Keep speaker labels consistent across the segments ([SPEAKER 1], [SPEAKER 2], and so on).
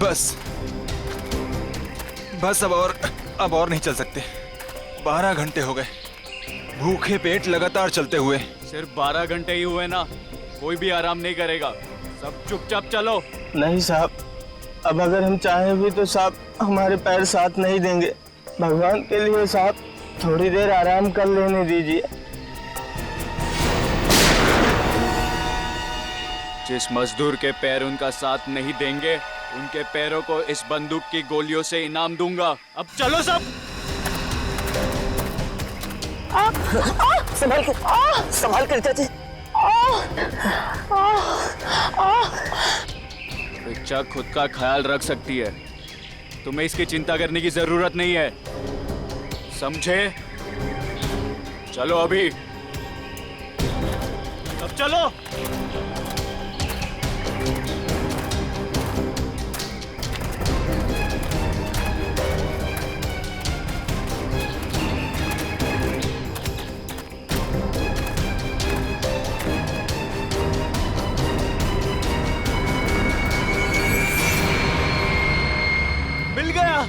[SPEAKER 1] बस बस अब और नहीं चल सकते। 12 घंटे हो गए भूखे पेट लगातार चलते हुए।
[SPEAKER 2] सिर्फ 12 घंटे ही हुए ना, कोई भी आराम नहीं करेगा। सब चुपचाप चलो।
[SPEAKER 3] नहीं साहब, अब अगर हम चाहें भी तो साहब हमारे पैर साथ नहीं देंगे। भगवान के लिए साहब थोड़ी देर आराम कर लेने दीजिए।
[SPEAKER 2] जिस मजदूर के पैर उनका साथ नहीं देंगे, उनके पैरों को इस बंदूक की गोलियों से इनाम दूंगा। अब चलो सब।
[SPEAKER 3] संभाल कर चाची।
[SPEAKER 2] बच्चा खुद का ख्याल रख सकती है, तुम्हें इसकी चिंता करने की जरूरत नहीं है, समझे? चलो अभी, अब चलो। मिल गया।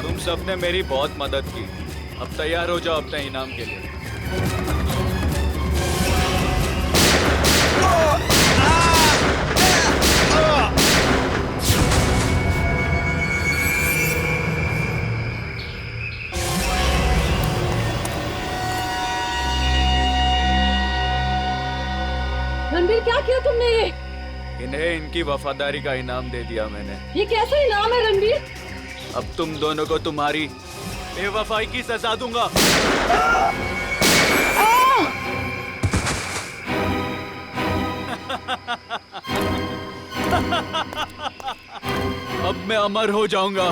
[SPEAKER 2] तुम सबने मेरी बहुत मदद की, अब तैयार हो जाओ अपने इनाम के लिए।
[SPEAKER 4] रणबीर, क्या किया तुमने ये?
[SPEAKER 2] इन्हें इनकी वफादारी का इनाम दे दिया मैंने।
[SPEAKER 4] ये कैसा इनाम है रणबीर?
[SPEAKER 2] अब तुम दोनों को तुम्हारी बेवफाई की सजा दूंगा। अब मैं अमर हो जाऊंगा।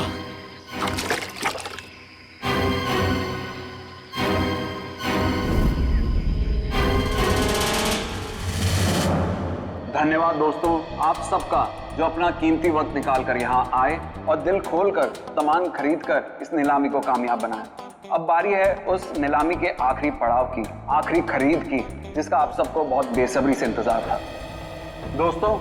[SPEAKER 5] धन्यवाद दोस्तों आप सबका, जो अपना कीमती वक्त निकाल कर यहाँ आए और दिल खोलकर सामान खरीद कर इस नीलामी को कामयाब बनाया। अब बारी है उस नीलामी के आखिरी पड़ाव की, आखिरी खरीद की, जिसका आप सबको बहुत बेसब्री से इंतजार था। दोस्तों,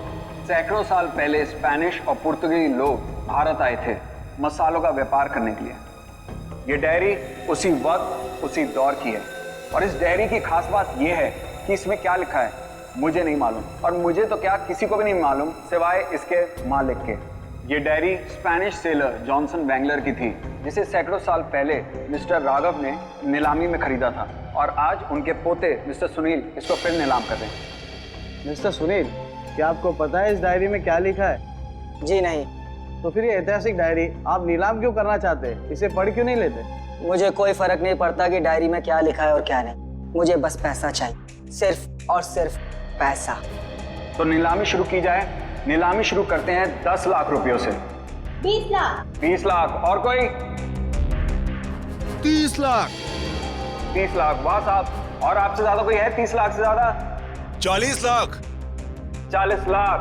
[SPEAKER 5] सैकड़ों साल पहले स्पेनिश और पुर्तगाली लोग भारत आए थे मसालों का व्यापार करने के लिए। ये डायरी उसी वक्त उसी दौर की है, और इस डायरी की खास बात यह है कि इसमें क्या लिखा है मुझे नहीं मालूम, और मुझे तो क्या किसी को भी नहीं मालूम सिवाय इसके मालिक के। ये डायरी स्पेनिश सेलर जॉनसन वैंगलर की थी, जिसे सैकड़ों साल पहले मिस्टर राघव ने नीलामी में खरीदा था, और आज उनके पोते मिस्टर सुनील इसको फिर नीलाम कर रहे हैं।
[SPEAKER 3] मिस्टर सुनील, क्या आपको पता है इस डायरी में क्या लिखा है?
[SPEAKER 6] जी नहीं।
[SPEAKER 3] तो फिर ये ऐतिहासिक डायरी आप नीलाम क्यों करना चाहते हैं? इसे पढ़ क्यों नहीं लेते?
[SPEAKER 6] मुझे कोई फर्क नहीं पड़ता कि डायरी में क्या लिखा है और क्या नहीं, मुझे बस पैसा चाहिए, सिर्फ और सिर्फ पैसा।
[SPEAKER 5] तो नीलामी शुरू की जाए। नीलामी शुरू करते हैं 10 लाख रुपयों से।
[SPEAKER 4] 20 लाख।
[SPEAKER 5] 20 लाख। और कोई?
[SPEAKER 1] 30 लाख।
[SPEAKER 5] 30 लाख। वाह साहब, और आपसे ज्यादा कोई है 30 लाख से ज्यादा?
[SPEAKER 1] 40 लाख।
[SPEAKER 5] 40 लाख।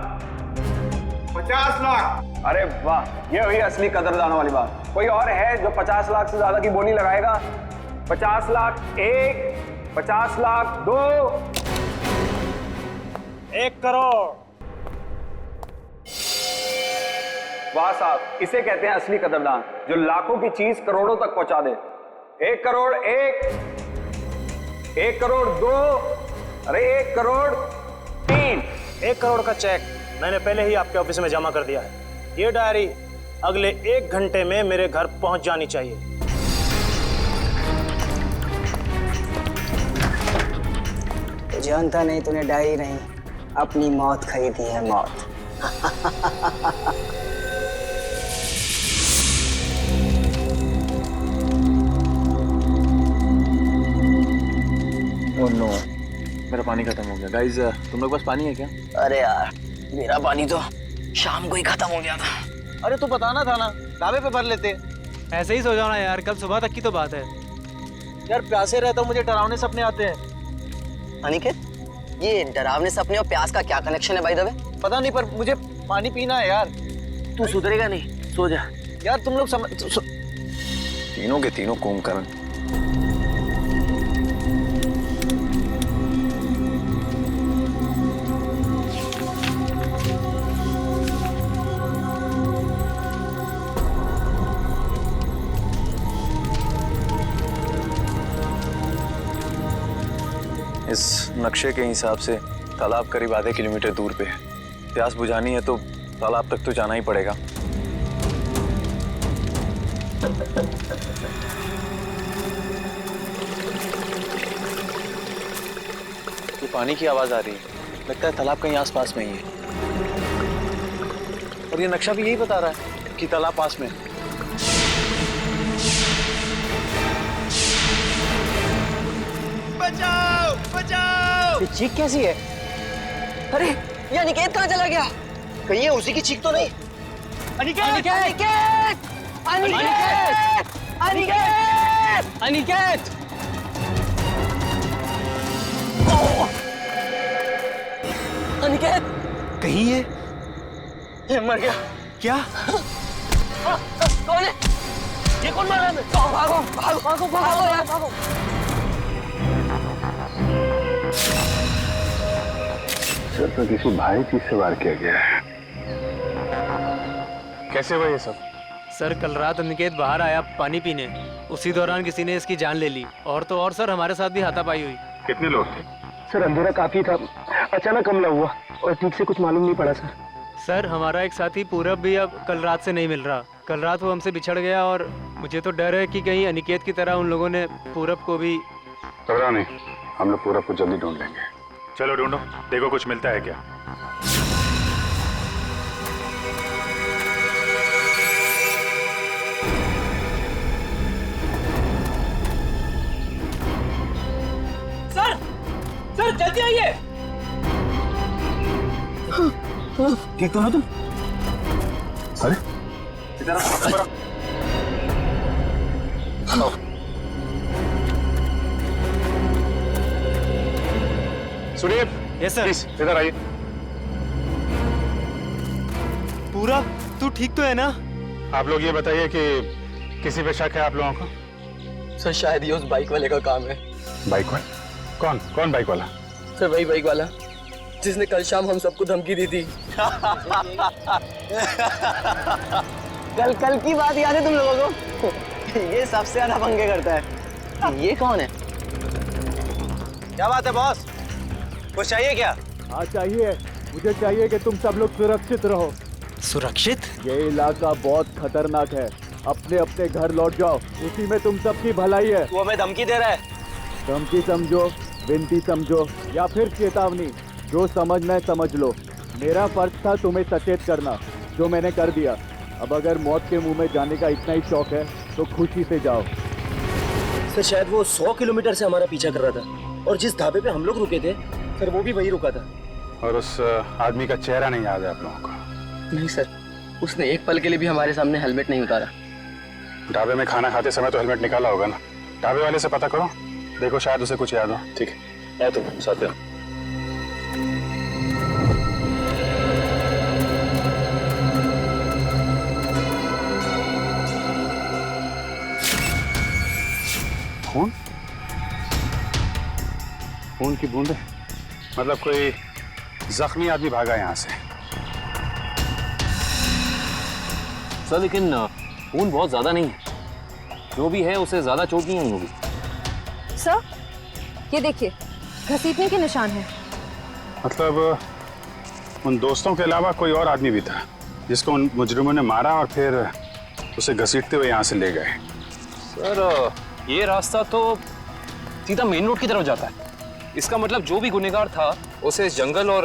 [SPEAKER 7] 50 लाख।
[SPEAKER 5] अरे वाह, ये हुई असली कदरदानों वाली बात। कोई और है जो 50 लाख से ज्यादा की बोली लगाएगा? 50 लाख 1, 50 लाख 2,
[SPEAKER 3] 1 करोड़।
[SPEAKER 5] वाह साहब, इसे कहते हैं असली कदरदान, जो लाखों की चीज करोड़ों तक पहुंचा दे। 1 करोड़ 1, 1 करोड़ 2, अरे 1 करोड़ 3।
[SPEAKER 3] 1 करोड़ का चेक मैंने पहले ही आपके ऑफिस में जमा कर दिया है। ये डायरी अगले 1 घंटे में मेरे घर पहुंच जानी चाहिए।
[SPEAKER 6] तो जानता नहीं तूने डायरी नहीं, अपनी मौत खरीदी है, मौत।
[SPEAKER 1] ओह नो, मेरा पानी खत्म हो गया। गाइस, तुम लोग पास पानी है क्या?
[SPEAKER 6] अरे यार, मेरा पानी तो शाम को ही खत्म हो गया था।
[SPEAKER 3] अरे तो बताना था ना, ढाबे पे भर लेते।
[SPEAKER 8] ऐसे ही सो जाओ ना यार, कल सुबह तक की तो बात है।
[SPEAKER 3] यार प्यासे रहता हूँ, मुझे डरावने सपने आते हैं।
[SPEAKER 6] अनिकेत, ये डरावने सपने और प्यास का क्या कनेक्शन है भाई दवे?
[SPEAKER 8] पता नहीं, पर मुझे पानी पीना है यार।
[SPEAKER 6] तू सुधरेगा नहीं, सो जा।
[SPEAKER 8] यार तुम लोग
[SPEAKER 1] तीनों के तीनों कुंभकर्ण। इस नक्शे के हिसाब से तालाब करीब आधे किलोमीटर दूर पे है। प्यास बुझानी है तो तालाब तक तो जाना ही पड़ेगा। ये पानी की आवाज आ रही है, लगता है तालाब कहीं आसपास में ही है। और ये नक्शा भी यही बता रहा है कि तालाब पास में है।
[SPEAKER 3] बचाओ बचाओ!
[SPEAKER 6] ये चीख कैसी है? अरे ये अनिकेत कहाँ चला गया? कहीं ये उसी की चीख तो नहीं? अनिकेत! अनिकेत! अनिकेत! अनिकेत! अनिकेत! अनिकेत!
[SPEAKER 3] कहीं
[SPEAKER 6] ये मर गया।
[SPEAKER 3] क्या?
[SPEAKER 6] कौन है? ये कौन मारा है? भागो भागो भागो भागो यार भागो!
[SPEAKER 7] सर तो किसी भारी चीज से वार किया गया है। कैसे हुआ ये सब?
[SPEAKER 8] सर कल रात अनिकेत बाहर आया पानी पीने, उसी दौरान किसी ने इसकी जान ले ली। और तो और सर हमारे साथ भी हाथापाई हुई।
[SPEAKER 7] कितने लोग थे?
[SPEAKER 3] सर अंधेरा काफी था, अचानक हमला हुआ और ठीक से कुछ मालूम नहीं पड़ा सर।
[SPEAKER 8] सर हमारा एक साथी पूरब भी अब कल रात से नहीं मिल रहा। कल रात वो हमसे बिछड़ गया और मुझे तो डर है कि कहीं अनिकेत की तरह उन लोगों ने पूरब को भी।
[SPEAKER 7] घबराओ नहीं, हम लोग पूरा कुछ जल्दी ढूंढ लेंगे। चलो ढूंढो, देखो कुछ मिलता है क्या।
[SPEAKER 8] सर सर जल्दी आइए।
[SPEAKER 3] ठीक तो ना तुम?
[SPEAKER 7] अरे सुनील,
[SPEAKER 8] यस सर।
[SPEAKER 7] प्लीज इधर आइए।
[SPEAKER 8] पूरब तू ठीक तो है ना?
[SPEAKER 7] आप लोग ये बताइए कि किसी पे शक है आप लोगों को?
[SPEAKER 6] सर शायद ये उस बाइक वाले का काम है।
[SPEAKER 7] बाइक वाला? कौन कौन बाइक वाला?
[SPEAKER 6] सर वही बाइक वाला जिसने कल शाम हम सबको धमकी दी थी। कल की बात याद है तुम लोगों को? ये सबसे ज्यादा पंगे करता है। ये कौन है?
[SPEAKER 8] क्या बात है बॉस, कुछ चाहिए क्या?
[SPEAKER 9] हाँ चाहिए, मुझे चाहिए कि तुम सब लोग सुरक्षित रहो।
[SPEAKER 3] सुरक्षित?
[SPEAKER 9] ये इलाका बहुत खतरनाक है, अपने अपने घर लौट जाओ, उसी में तुम सबकी भलाई है।
[SPEAKER 8] वो हमें धमकी दे रहा है।
[SPEAKER 9] धमकी समझो, विनती समझो या फिर चेतावनी, जो समझना है समझ लो। मेरा फर्ज था तुम्हें सचेत करना, जो मैंने कर दिया। अब अगर मौत के मुंह में जाने का इतना ही शौक है तो खुशी से जाओ।
[SPEAKER 3] सर शायद वो 100 किलोमीटर से हमारा पीछा कर रहा था और जिस ढाबे पे हम लोग रुके थे सर वो भी वही रुका था।
[SPEAKER 7] और उस आदमी का चेहरा नहीं याद है आप लोगों को?
[SPEAKER 6] नहीं सर, उसने एक पल के लिए भी हमारे सामने हेलमेट नहीं उतारा।
[SPEAKER 7] ढाबे में खाना खाते समय तो हेलमेट निकाला होगा ना? ढाबे वाले से पता करो, देखो शायद उसे कुछ याद हो। ठीक है, तुम साथ में। खून? खून की बूंदें? मतलब कोई जख्मी आदमी भागा यहाँ से।
[SPEAKER 10] सर लेकिन खून बहुत ज्यादा नहीं है, जो भी है उसे ज्यादा चोट नहीं आई होगी।
[SPEAKER 4] सर ये देखिए घसीटने के निशान हैं।
[SPEAKER 7] मतलब उन दोस्तों के अलावा कोई और आदमी भी था जिसको उन मुजरिमों ने मारा और फिर उसे घसीटते हुए यहाँ से ले गए।
[SPEAKER 10] सर ये रास्ता तो सीधा मेन रोड की तरफ जाता है। इसका मतलब जो भी गुनहगार था उसे इस जंगल और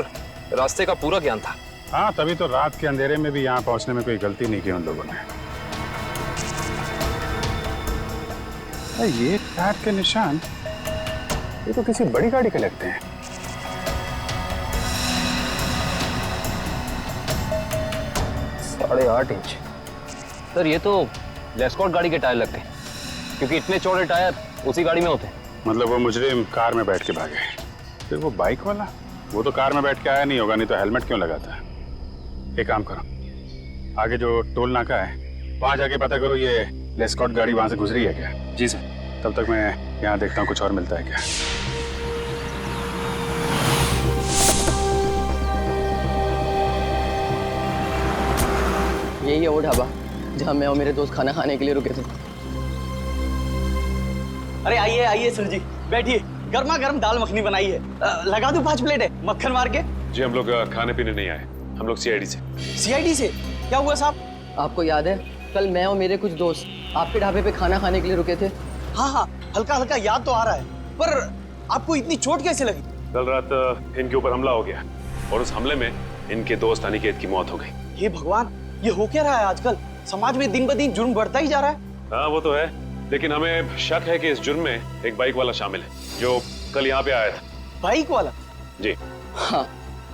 [SPEAKER 10] रास्ते का पूरा ज्ञान था।
[SPEAKER 7] हाँ, तभी तो रात के अंधेरे में भी यहाँ पहुँचने में कोई गलती नहीं की उन लोगों ने। ये टायर के निशान, ये तो किसी बड़ी गाड़ी के लगते हैं।
[SPEAKER 10] .8 इंच। सर ये तो लेस्कॉट गाड़ी के टायर लगते हैं, क्योंकि इतने चौड़े टायर उसी गाड़ी में होते हैं।
[SPEAKER 7] मतलब वो मुजरिम कार में बैठ के भागे, फिर वो बाइक वाला? वो तो कार में बैठ के आया नहीं होगा, नहीं तो हेलमेट क्यों लगाता है। एक काम करो, आगे जो टोल नाका है वहां जाके पता करो ये लेस्कॉट गाड़ी वहां से गुजरी है क्या।
[SPEAKER 10] जी सर।
[SPEAKER 7] तब तक मैं यहाँ देखता हूँ कुछ और मिलता है क्या।
[SPEAKER 11] यही है वो ढाबा जहाँ मैं और मेरे दोस्त खाना खाने के लिए रुके थे।
[SPEAKER 12] अरे आइए आइए सर जी, बैठिए। गर्मा गर्म दाल मखनी बनाई है, लगा दूं 5 प्लेट है मक्खन मार के।
[SPEAKER 10] जी हम लोग खाने पीने नहीं आए, हम लोग सीआईडी से।
[SPEAKER 12] सीआईडी से? क्या हुआ साहब?
[SPEAKER 11] आपको याद है कल मैं और मेरे कुछ दोस्त आपके ढाबे पे खाना खाने के लिए रुके थे?
[SPEAKER 12] हाँ हाँ, हल्का हल्का याद तो आ रहा है, पर आपको इतनी चोट कैसे लगी?
[SPEAKER 10] कल रात इनके ऊपर हमला हो गया और उस हमले में इनके दोस्त अनिकेत की मौत हो गई।
[SPEAKER 12] हे भगवान, ये हो क्या रहा है आजकल? समाज में दिन ब दिन जुर्म बढ़ता ही जा रहा है।
[SPEAKER 10] हाँ वो तो है, लेकिन हमें शक है कि इस जुर्म में एक बाइक वाला शामिल है जो कल यहाँ पे आया था।
[SPEAKER 12] बाइक वाला?
[SPEAKER 10] जी
[SPEAKER 11] हाँ,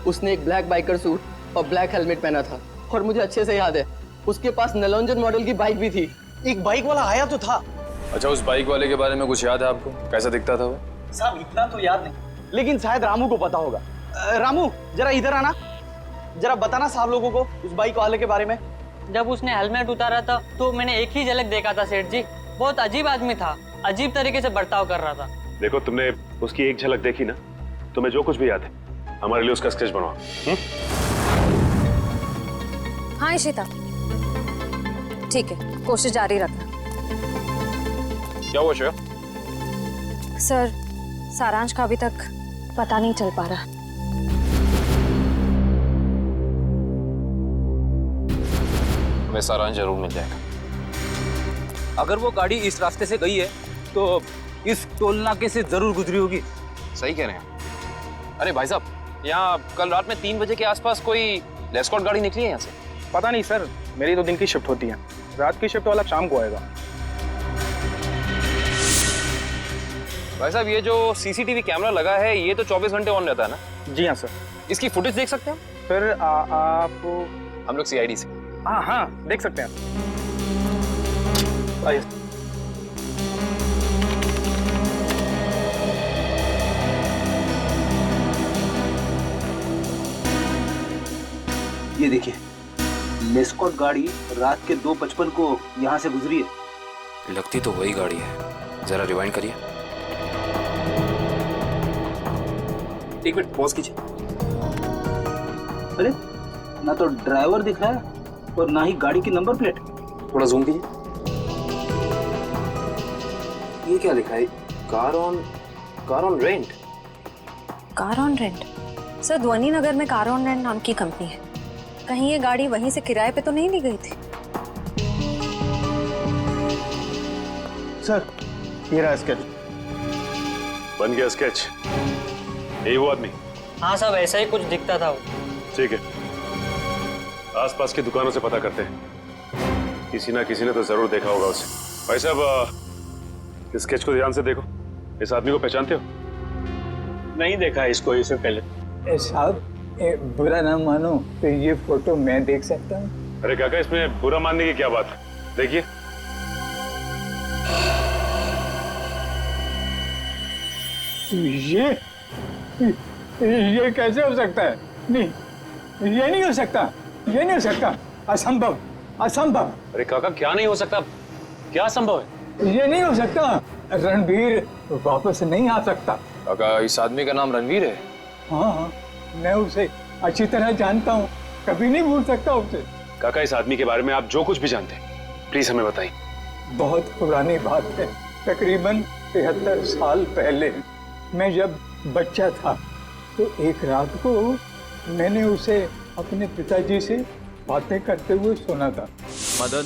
[SPEAKER 11] उसने एक ब्लैक बाइकर सूट और ब्लैक हेलमेट पहना था और मुझे अच्छे से याद है उसके पास नलोंजन मॉडल की बाइक भी थी।
[SPEAKER 12] एक बाइक वाला आया तो था।
[SPEAKER 1] अच्छा, उस बाइक वाले के बारे में कुछ याद है आपको? कैसा दिखता था वो?
[SPEAKER 12] साहब इतना तो याद नहीं, लेकिन शायद रामू को पता होगा। रामू जरा इधर आना, जरा बताना साहब लोगों को उस बाइक वाले के बारे में।
[SPEAKER 13] जब उसने हेलमेट उतारा था तो मैंने एक ही झलक देखा था सेठ जी। बहुत अजीब आदमी था, अजीब तरीके से बर्ताव कर रहा था।
[SPEAKER 10] देखो तुमने उसकी एक झलक देखी ना, तुम्हें जो कुछ भी याद है हमारे लिए उसका स्केच बनवाओ।
[SPEAKER 4] हाँ इशिता, ठीक है, कोशिश जारी रखना।
[SPEAKER 10] क्या हुआ श्रेया?
[SPEAKER 4] सर, सारांश का अभी तक पता नहीं चल पा रहा।
[SPEAKER 10] हमें सारांश जरूर मिल जाएगा।
[SPEAKER 12] अगर वो गाड़ी इस रास्ते से गई है तो इस टोल नाके से जरूर गुजरी होगी।
[SPEAKER 10] सही कह रहे हैं। अरे भाई साहब, यहाँ कल रात में 3 बजे के आसपास कोई लेस्कॉट गाड़ी निकली है यहाँ से?
[SPEAKER 3] पता नहीं सर, मेरी तो दिन की शिफ्ट होती है, रात की शिफ्ट वाला शाम को आएगा।
[SPEAKER 10] भाई साहब, ये जो सीसीटीवी कैमरा लगा है ये तो 24 घंटे ऑन रहता है ना?
[SPEAKER 3] जी हाँ सर।
[SPEAKER 10] इसकी फुटेज देख सकते हैं
[SPEAKER 3] सर आप?
[SPEAKER 10] हम लोग सीआईडी से।
[SPEAKER 3] हाँ हाँ, देख सकते हैं। आइए।
[SPEAKER 12] ये देखिए, लेस्कॉट गाड़ी रात के 2:55 को यहाँ से गुजरी है।
[SPEAKER 10] लगती तो वही गाड़ी है, जरा रिवाइंड करिए।
[SPEAKER 12] एक मिनट पॉज कीजिए। अरे ना तो ड्राइवर दिख रहा है और ना ही गाड़ी की नंबर प्लेट।
[SPEAKER 10] थोड़ा जूम कीजिए। ये क्या लिखा है? Car on rent.
[SPEAKER 4] Car on rent? Sir, ध्वनि नगर में कार ऑन रेंट नाम की कंपनी है। कहीं ये गाड़ी वहीं से किराए पे तो नहीं ली गई थी?
[SPEAKER 3] सर, ये रहा स्केच।
[SPEAKER 10] बन गया स्केच? यही वो आदमी?
[SPEAKER 13] हाँ साहब, ऐसा ही कुछ दिखता था वो।
[SPEAKER 10] ठीक है, आसपास की दुकानों से पता करते हैं, किसी ना किसी ने तो जरूर देखा होगा उसे। भाई साहब, इस स्केच को ध्यान से देखो। इस आदमी को पहचानते हो?
[SPEAKER 3] नहीं देखा इसको इससे पहले। साहब, बुरा ना मानो तो ये फोटो मैं देख सकता हूँ?
[SPEAKER 10] अरे काका, इसमें बुरा मानने की क्या बात है? देखिए।
[SPEAKER 3] ये कैसे हो सकता है? नहीं, ये नहीं हो सकता, ये नहीं हो सकता, असंभव, असंभव।
[SPEAKER 10] अरे काका, क्या नहीं हो सकता? क्या संभव है?
[SPEAKER 3] ये नहीं हो सकता, रणवीर वापस नहीं आ सकता।
[SPEAKER 10] काका, इस आदमी का नाम रणवीर है?
[SPEAKER 3] हाँ हाँ, मैं उसे अच्छी तरह जानता हूँ, कभी नहीं भूल सकता उसे।
[SPEAKER 10] काका, इस आदमी के बारे में आप जो कुछ भी जानते हैं प्लीज हमें बताइए।
[SPEAKER 3] बहुत पुरानी बात है, तकरीबन 73 साल पहले मैं जब बच्चा था तो एक रात को मैंने उसे अपने पिताजी से बातें करते हुए सुना था।
[SPEAKER 2] मदन,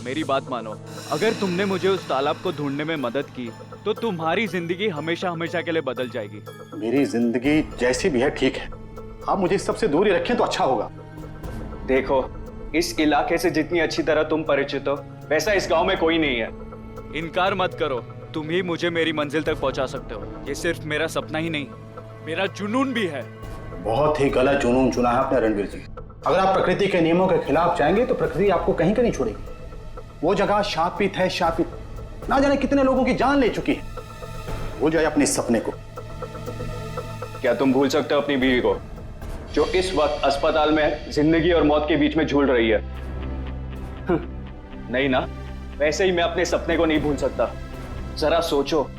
[SPEAKER 2] मेरी बात मानो। अगर तुमने मुझे उस तालाब को ढूंढने में मदद की तो तुम्हारी जिंदगी हमेशा हमेशा के लिए बदल जाएगी।
[SPEAKER 9] मेरी जिंदगी जैसी भी है ठीक है, आप मुझे सबसे दूर ही रखें तो अच्छा होगा।
[SPEAKER 2] देखो, इस इलाके से जितनी अच्छी तरह तुम परिचित हो वैसा इस गांव में कोई नहीं है। इनकार मत करो, तुम ही मुझे मेरी मंजिल तक पहुंचा सकते हो। ये सिर्फ मेरा सपना ही नहीं, मेरा जुनून भी है।
[SPEAKER 9] बहुत ही गलत जुनून चुना है आपने रणवीर जी। अगर आप प्रकृति के नियमों के खिलाफ जाएंगे तो प्रकृति आपको कहीं का नहीं छोड़ेगी। वो जगह शापित है, शापित। ना जाने कितने लोगों की जान ले चुकी है। वो जाए अपने सपने को।
[SPEAKER 2] क्या तुम भूल सकते हो अपनी बीवी को, जो इस वक्त अस्पताल में जिंदगी और मौत के बीच में झूल रही है? नहीं ना, वैसे ही मैं अपने सपने को नहीं भूल सकता। जरा सोचो,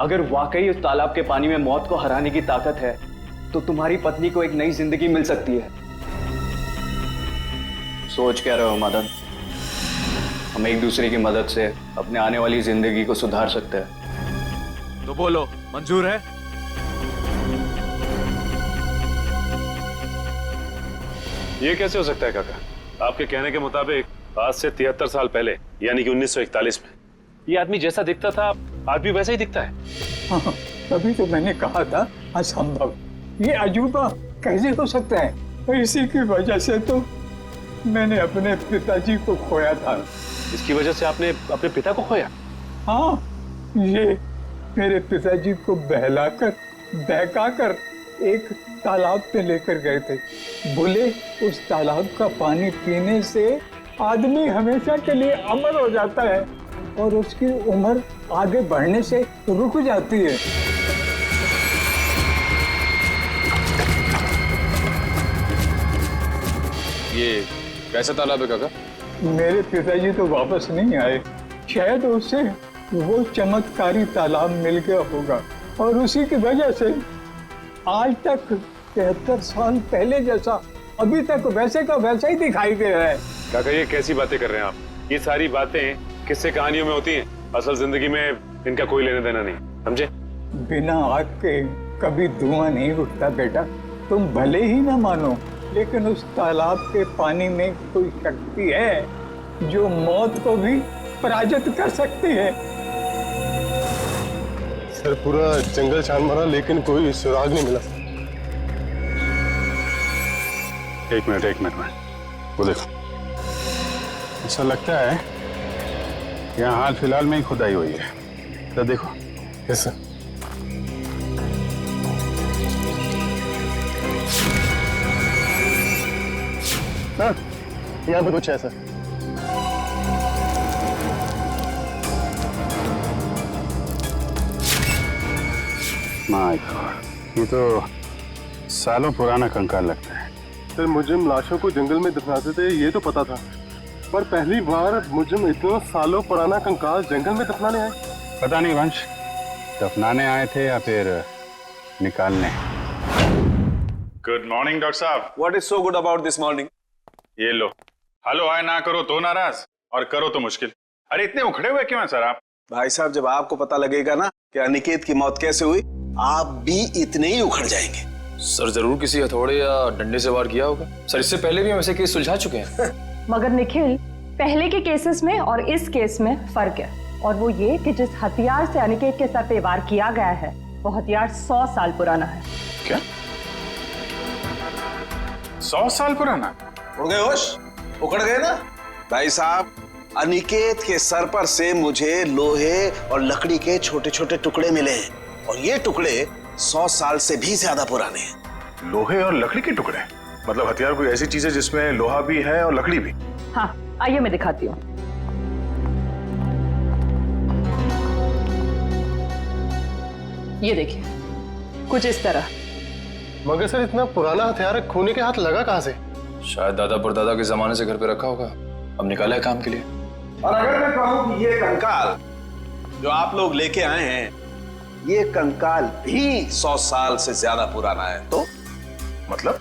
[SPEAKER 2] अगर वाकई उस तालाब के पानी में मौत को हराने की ताकत है तो तुम्हारी पत्नी को एक नई जिंदगी मिल सकती है। सोच क्या रहे हो मदन? हम एक दूसरे की मदद से अपने आने वाली जिंदगी को सुधार सकते हैं।
[SPEAKER 10] तो बोलो, मंजूर है? ये कैसे हो सकता है काका? आपके कहने के मुताबिक आज से 73 साल पहले यानी कि 1941 में ये आदमी जैसा दिखता था आज भी वैसा ही दिखता है।
[SPEAKER 3] हाँ, तभी तो मैंने कहा था असंभव, ये अजूबा कैसे हो सकता है? और इसी की वजह से तो मैंने अपने पिताजी को खोया था।
[SPEAKER 10] इसकी वजह से आपने अपने पिता को खोया?
[SPEAKER 3] हाँ, ये मेरे पिताजी को बहकाकर एक तालाब पे लेकर गए थे। बोले उस तालाब का पानी पीने से आदमी हमेशा के लिए अमर हो जाता है और उसकी उम्र आगे बढ़ने से रुक जाती है।
[SPEAKER 10] ये कैसा तालाब है काका?
[SPEAKER 3] मेरे पिताजी तो वापस नहीं आए, शायद उससे वो चमत्कारी तालाब मिल गया होगा और उसी की वजह से आज तक 73 साल पहले जैसा अभी तक वैसे का वैसा ही दिखाई दे रहा है।
[SPEAKER 10] काका ये कैसी बातें कर रहे हैं आप? ये सारी बातें किस्से कहानियों में होती हैं, असल जिंदगी में इनका कोई लेना देना नहीं, समझे?
[SPEAKER 3] बिना आग के कभी धुआं नहीं उठता बेटा। तुम भले ही ना मानो, लेकिन उस तालाब के पानी में कोई शक्ति है जो मौत को भी पराजित कर सकती है।
[SPEAKER 14] सर पूरा जंगल छान मारा लेकिन कोई सुराग नहीं मिला।
[SPEAKER 7] एक मिनट वो देखो, ऐसा लगता है यहाँ हाल फिलहाल में ही खुदाई हुई है। तो देखो।
[SPEAKER 14] Yes sir. हाँ, यहाँ पे कुछ है सर।
[SPEAKER 7] माय गॉड, ये तो सालों पुराना कंकाल लगता है।
[SPEAKER 14] सर मुजरिम लाशों को जंगल में दफनाते थे ये तो पता था, पर पहली बार मुजरिम इतना सालों पुराना कंकाल जंगल में दफनाने आए।
[SPEAKER 7] पता नहीं वंश, दफनाने आए थे या फिर निकालने। गुड मॉर्निंग डॉक्टर साहब।
[SPEAKER 1] What is so good about this morning?
[SPEAKER 7] ये लो। हेलो हाय ना करो तो नाराज और करो तो मुश्किल। अरे इतने उखड़े हुए क्यों हैं सर आप?
[SPEAKER 15] भाई साहब, जब आपको पता लगेगा ना कि अनिकेत की मौत कैसे हुई, आप भी इतने ही उखड़ जाएंगे।
[SPEAKER 1] सर जरूर किसी हथौड़े या डंडे से वार किया होगा। सर इससे पहले भी हम ऐसे केस सुलझा चुके हैं।
[SPEAKER 16] मगर निखिल, पहले के केसेस में और इस केस में फर्क है, और वो ये कि जिस हथियार से अनिकेत के सर पे वार किया गया है वो हथियार 100 साल पुराना है।
[SPEAKER 7] क्या? 100 साल पुराना?
[SPEAKER 15] उड़ गए होश? उखड़ गए ना? भाई साहब, अनिकेत के सर पर से मुझे लोहे और लकड़ी के छोटे छोटे टुकड़े मिले हैं और ये टुकड़े 100 साल से भी ज्यादा पुराने हैं।
[SPEAKER 7] लोहे और लकड़ी के टुकड़े? मतलब हथियार कोई ऐसी चीज है जिसमें लोहा भी है और लकड़ी भी?
[SPEAKER 16] हाँ, आइए मैं दिखाती हूँ। ये देखिए, कुछ इस तरह।
[SPEAKER 14] मगर सर इतना पुराना हथियार खूनी के हाथ लगा कहाँ से?
[SPEAKER 1] शायद दादा परदादा के जमाने से घर पे रखा होगा, अब निकाला है काम के लिए।
[SPEAKER 15] और अगर मैं कहूं कि ये कंकाल जो आप लोग लेके आए हैं, ये कंकाल भी 100 साल से ज्यादा पुराना है, तो
[SPEAKER 7] मतलब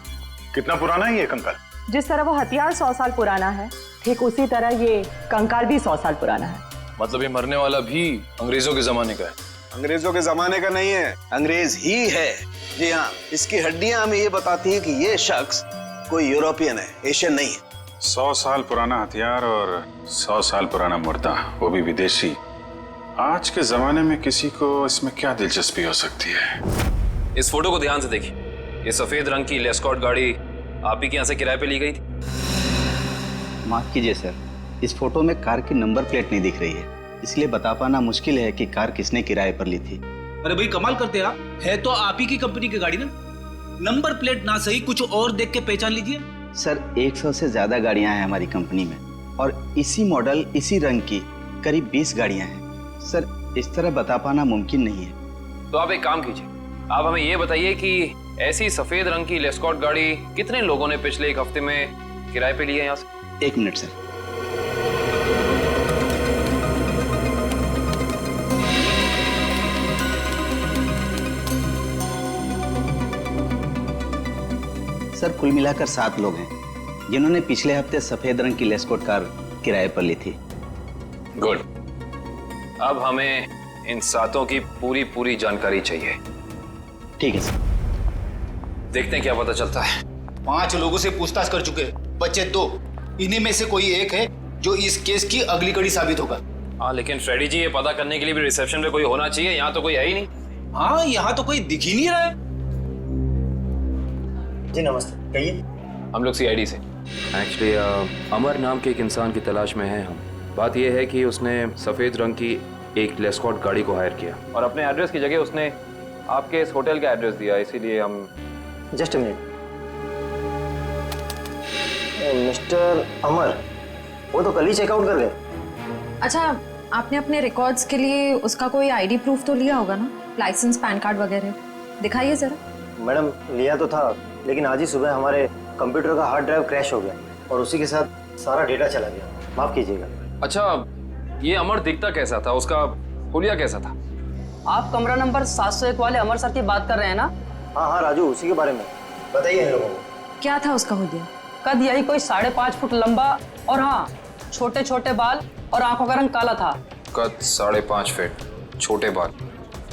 [SPEAKER 7] कितना पुराना है ये कंकाल?
[SPEAKER 16] जिस तरह वो हथियार 100 साल पुराना है, ठीक उसी तरह ये कंकाल भी 100 साल पुराना है।
[SPEAKER 1] मतलब ये मरने वाला भी अंग्रेजों के जमाने का है?
[SPEAKER 15] अंग्रेजों के जमाने का नहीं है, अंग्रेज ही है। जी हाँ, इसकी हड्डियां हमें ये बताती हैं कि ये शख्स कोई यूरोपियन है, एशियन नहीं है।
[SPEAKER 7] 100 साल पुराना हथियार और 100 साल पुराना मुर्दा, वो भी विदेशी। आज के जमाने में किसी को इसमें क्या दिलचस्पी हो सकती है?
[SPEAKER 1] इस फोटो को ध्यान से देखिए। ये सफेद रंग की लेस्कॉट गाड़ी आप ही के यहाँ से किराए पे ली गई थी?
[SPEAKER 12] माफ कीजिए सर, इस फोटो में कार की नंबर प्लेट नहीं दिख रही है, इसलिए बता पाना मुश्किल है कि कार किसने किराए पर ली थी।
[SPEAKER 17] अरे भाई कमाल करते हैं आप, है तो आप ही की कंपनी की गाड़ी ना, नंबर प्लेट ना सही कुछ और देख के पहचान लीजिए।
[SPEAKER 12] सर 100 से ज्यादा गाड़ियां हैं हमारी कंपनी में और इसी मॉडल इसी रंग की करीब 20 गाड़ियां हैं। सर इस तरह बता पाना मुमकिन नहीं है।
[SPEAKER 1] तो आप एक काम कीजिए,
[SPEAKER 18] आप हमें ये बताइए कि ऐसी सफेद रंग की लेस्कॉट गाड़ी कितने लोगों ने पिछले एक हफ्ते में किराए पे ली है यहाँ से?
[SPEAKER 12] 1 मिनट सर। सर कुल मिलाकर 7 लोग हैं जिन्होंने पिछले हफ्ते सफेद रंग की लेस्कॉट कार किराए पर ली थी।
[SPEAKER 18] गुड। अब हमें इन 7 की पूरी जानकारी चाहिए।
[SPEAKER 12] ठीक है सर।
[SPEAKER 18] देखते हैं क्या पता चलता है।
[SPEAKER 17] 5 लोगों से पूछताछ कर चुके, बचे 2। इन्हीं में से कोई एक है जो इस केस की अगली कड़ी साबित होगा।
[SPEAKER 18] हाँ, लेकिन फ्रेडी जी, ये पता करने के लिए भी रिसेप्शन पे कोई होना चाहिए। यहाँ तो कोई है ही नहीं।
[SPEAKER 17] हाँ, यहाँ तो कोई दिख ही नहीं रहा है।
[SPEAKER 12] जी नमस्ते, कहिए।
[SPEAKER 18] हम लोग CID से। एक्चुअली अमर नाम के एक इंसान की तलाश में हैं हम। बात यह है कि उसने सफ़ेद रंग की एक लेस्कॉट गाड़ी को हायर किया और अपने एड्रेस की जगह उसने आपके इस होटल का एड्रेस दिया, इसीलिए हम।
[SPEAKER 12] Just a minute. मिस्टर अमर, वो तो कल ही चेकआउट कर गए।
[SPEAKER 4] अच्छा, आपने अपने रिकॉर्ड्स के लिए उसका कोई ID प्रूफ तो लिया होगा ना? लाइसेंस, पैन कार्ड वगैरह दिखाइए जरा।
[SPEAKER 12] मैडम लिया तो था, लेकिन आज ही सुबह हमारे कंप्यूटर का हार्ड ड्राइव क्रैश हो गया और उसी के साथ सारा डेटा चला गया। माफ कीजिएगा।
[SPEAKER 18] अच्छा, ये अमर दिखता कैसा था? उसका हुलिया कैसा था?
[SPEAKER 11] आप कमरा नंबर 701 वाले अमर सर की बात कर रहे हैं ना?
[SPEAKER 12] हाँ राजू, उसी के बारे में बताइए इन लोगों को।
[SPEAKER 4] क्या था उसका हुलिया?
[SPEAKER 11] कद यही कोई 5.5 फुट लंबा और हाँ, छोटे छोटे बाल और आंखों का रंग काला था।
[SPEAKER 18] कद 5.5 फीट, छोटे बाल।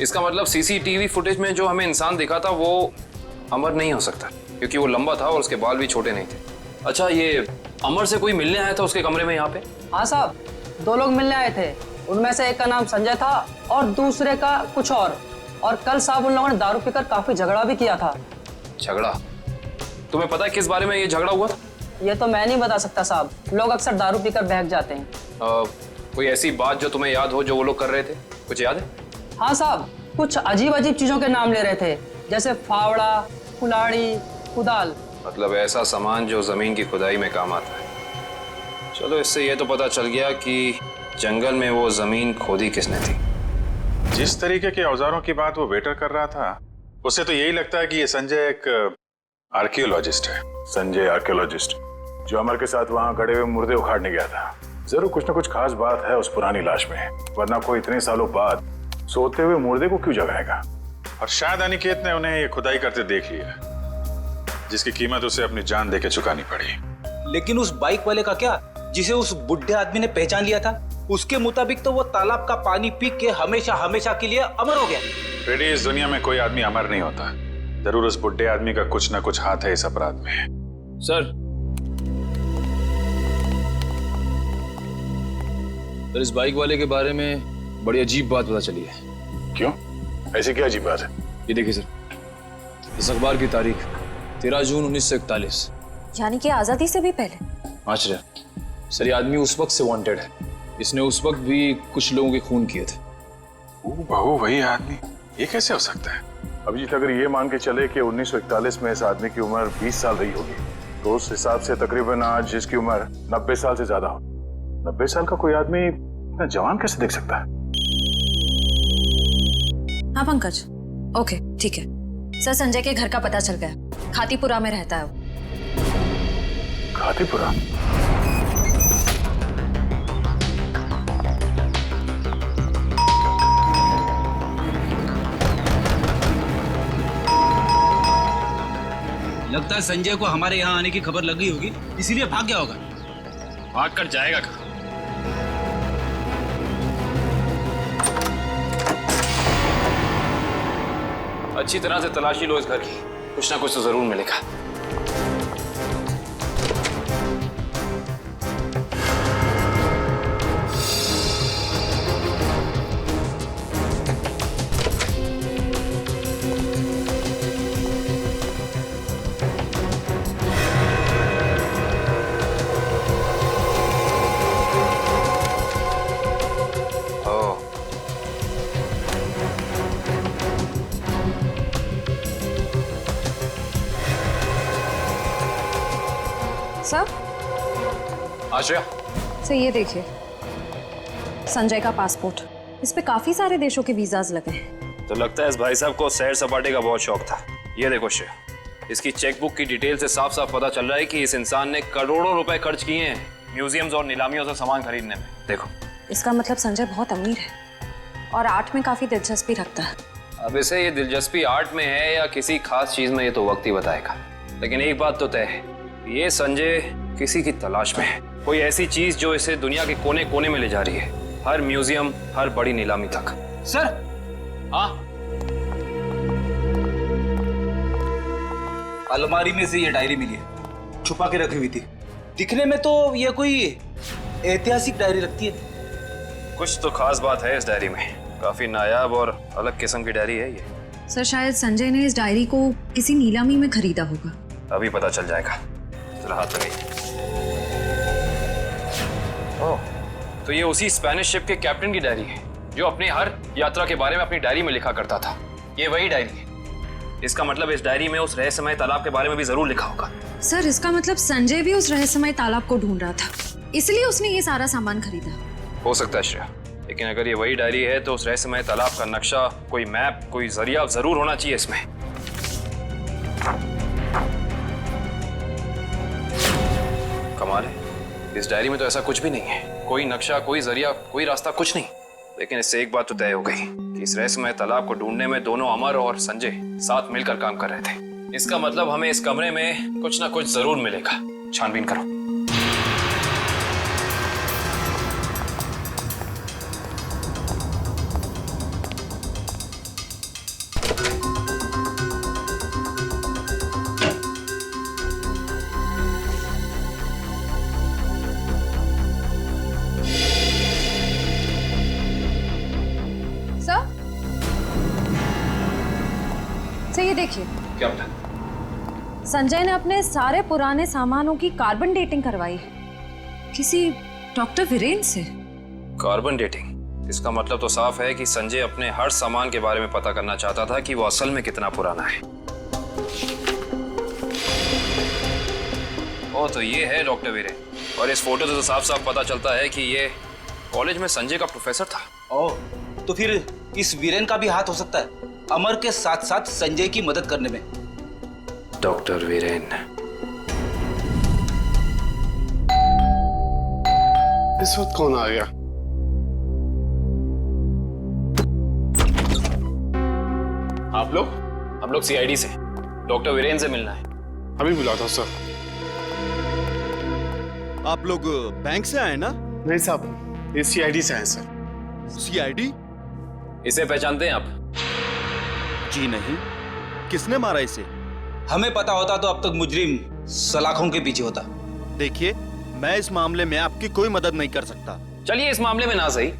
[SPEAKER 18] इसका मतलब CCTV फुटेज में जो हमें इंसान दिखा था वो अमर नहीं हो सकता, क्योंकि वो लंबा था और उसके बाल भी छोटे नहीं थे। अच्छा, ये अमर से कोई मिलने आया था उसके कमरे में यहाँ पे?
[SPEAKER 11] हाँ साहब, 2 लोग मिलने आए थे। उनमें से एक का नाम संजय था और दूसरे का कुछ और कल साहब उन लोगों ने दारू पीकर काफी झगड़ा भी किया था।
[SPEAKER 18] झगड़ा? तुम्हें पता है किस बारे में ये झगड़ा हुआ था?
[SPEAKER 11] ये तो मैं नहीं बता सकता साहब, लोग अक्सर दारू पीकर बहक जाते हैं।
[SPEAKER 18] कोई ऐसी बात जो तुम्हें याद हो जो वो लोग कर रहे थे? कुछ याद है?
[SPEAKER 11] हाँ साहब, कुछ अजीब चीजों के नाम ले रहे थे, जैसे फावड़ा, कुल्हाड़ी, कुदाल।
[SPEAKER 18] मतलब ऐसा सामान जो जमीन की खुदाई में काम आता है। चलो, इससे ये तो पता चल गया कि जंगल में वो जमीन खोदी किसने थी।
[SPEAKER 7] जिस तरीके के औजारों की बात वो वेटर कर रहा था, उससे तो यही लगता है कि ये संजय एक आर्कियोलॉजिस्ट है।
[SPEAKER 10] संजय आर्कियोलॉजिस्ट जो अमर के साथ वहां गड़े हुए मुर्दे उखाड़ने गया था। जरूर कुछ ना कुछ खास बात है उस पुरानी लाश में, वरना कोई इतने सालों बाद सोते हुए मुर्दे को क्यों जगाएगा?
[SPEAKER 7] और शायद अनिकेत ने उन्हें ये खुदाई करते देख लिया, जिसकी कीमत उसे अपनी जान देके चुकानी पड़ी।
[SPEAKER 17] लेकिन उस बाइक वाले का क्या, जिसे उस बुढ़े आदमी ने पहचान लिया था? उसके मुताबिक तो वो तालाब का पानी पी के हमेशा के लिए अमर हो गया।
[SPEAKER 7] फ्रेडी, इस दुनिया में कोई आदमी अमर नहीं होता। जरूर उस बुढ़े आदमी का कुछ ना कुछ हाथ है इस अपराध में।
[SPEAKER 18] सर, इस बाइक वाले के बारे में बड़ी अजीब बात पता चली है।
[SPEAKER 10] क्यों? ऐसी क्या अजीब बात है?
[SPEAKER 18] ये देखिए सर, इस अखबार की तारीख 13 जून 1941,
[SPEAKER 4] यानी कि आजादी से भी पहले।
[SPEAKER 18] आश्चर्य सर, ये आदमी उस वक्त से वांटेड है। इसने उस वक्त भी कुछ लोगों के खून किए थे।
[SPEAKER 7] बहू, वही आदमी? ये कैसे हो सकता है?
[SPEAKER 10] अभिजीत, अगर ये मान के चले कि 1941 में इस आदमी की उम्र 20 साल रही होगी, तो उस हिसाब से तकरीबन आज जिसकी उम्र 90 साल से ज्यादा हो। 90 साल का कोई आदमी इतना जवान कैसे दिख सकता है?
[SPEAKER 4] हाँ पंकज, ओके ठीक है सर। संजय के घर का पता चल गया, खातीपुरा में रहता है वो।
[SPEAKER 10] खातीपुरा?
[SPEAKER 17] लगता है संजय को हमारे यहाँ आने की खबर लग गई होगी, इसीलिए भाग गया होगा।
[SPEAKER 18] भाग कर जाएगा कहाँ? अच्छी तरह से तलाशी लो इस घर की, कुछ ना कुछ तो जरूर मिलेगा।
[SPEAKER 4] सर,
[SPEAKER 18] आश्रया,
[SPEAKER 4] सर ये देखिए संजय का पासपोर्ट, इस पे काफी सारे देशों के वीजाज लगे हैं।
[SPEAKER 18] तो लगता है इस भाई साहब को सैर सपाटे का बहुत शौक था। ये देखो श्रेया, इसकी चेकबुक की डिटेल से साफ साफ पता चल रहा है कि इस इंसान ने करोड़ों रुपए खर्च किए हैं म्यूजियम्स और नीलामियों से सामान खरीदने में। देखो,
[SPEAKER 4] इसका मतलब संजय बहुत अमीर है और आर्ट में काफी दिलचस्पी रखता है।
[SPEAKER 18] अब इसे ये दिलचस्पी आर्ट में है या किसी खास चीज में, ये तो वक्त ही बताएगा। लेकिन एक बात तो तय है, ये संजय किसी की तलाश में है, कोई ऐसी चीज जो इसे दुनिया के कोने कोने में ले जा रही है, हर म्यूजियम, हर बड़ी नीलामी तक।
[SPEAKER 17] सर,
[SPEAKER 18] हाँ,
[SPEAKER 17] अलमारी में से ये डायरी मिली है, छुपा के रखी हुई थी। दिखने में तो ये कोई ऐतिहासिक डायरी लगती है।
[SPEAKER 18] कुछ तो खास बात है इस डायरी में, काफी नायाब और अलग किस्म की डायरी है ये।
[SPEAKER 4] सर, शायद संजय ने इस डायरी को किसी नीलामी में खरीदा होगा।
[SPEAKER 18] अभी पता चल जाएगा। जरा हाथ लगाइए। ओह, तो ये उसी स्पेनिश शिप के कैप्टन की डायरी है जो अपनी हर यात्रा के बारे में अपनी डायरी में लिखा करता था। ये वही डायरी है। इसका मतलब इस डायरी में उस रहस्यमय तालाब के बारे में भी जरूर लिखा होगा।
[SPEAKER 4] सर, इसका मतलब संजय भी उस रहस्यमय तालाब को ढूंढ रहा था, इसलिए उसने ये सारा सामान खरीदा।
[SPEAKER 18] हो सकता है श्रेया, लेकिन अगर ये वही डायरी है तो उस रहस्यमय तालाब का नक्शा, कोई मैप, कोई जरिया जरूर होना चाहिए इसमें। कमाल है, इस डायरी में तो ऐसा कुछ भी नहीं है, कोई नक्शा, कोई जरिया, कोई रास्ता, कुछ नहीं। लेकिन इससे एक बात तो तय हो गई कि इस रहस्यमय तालाब को ढूंढने में दोनों अमर और संजय साथ मिलकर काम कर रहे थे। इसका मतलब हमें इस कमरे में कुछ ना कुछ जरूर मिलेगा। छानबीन करो।
[SPEAKER 4] ये देखिए,
[SPEAKER 18] क्या बता?
[SPEAKER 4] संजय ने अपने सारे पुराने सामानों की कार्बन डेटिंग करवाई है किसी डॉक्टर वीरेन से।
[SPEAKER 18] Carbon dating? इसका मतलब तो साफ है कि संजय अपने हर सामान के बारे में पता करना चाहता था कि वो असल में कितना पुराना है। ओ, तो ये है डॉक्टर वीरेन, और इस फोटो से तो साफ साफ पता चलता है कि ये कॉलेज में संजय का प्रोफेसर था।
[SPEAKER 17] ओह, तो फिर इस वीरेन का भी हाथ हो सकता है अमर के साथ साथ संजय की मदद करने में।
[SPEAKER 18] डॉक्टर वीरेन।
[SPEAKER 14] इस वक्त कौन आ गया? आप लोग?
[SPEAKER 18] हम लोग सीआईडी से, डॉक्टर वीरेन से मिलना है।
[SPEAKER 14] अभी बुलाता हूं सर।
[SPEAKER 9] आप लोग बैंक से आए ना?
[SPEAKER 14] नहीं साहब, ये सीआईडी से आए सर।
[SPEAKER 9] सीआईडी?
[SPEAKER 18] इसे पहचानते हैं आप?
[SPEAKER 9] जी नहीं। किसने मारा इसे?
[SPEAKER 17] हमें पता होता तो अब तक मुजरिम सलाखों के पीछे होता।
[SPEAKER 9] देखिए, मैं इस मामले में आपकी कोई मदद नहीं कर सकता।
[SPEAKER 18] चलिए, इस मामले में ना सही,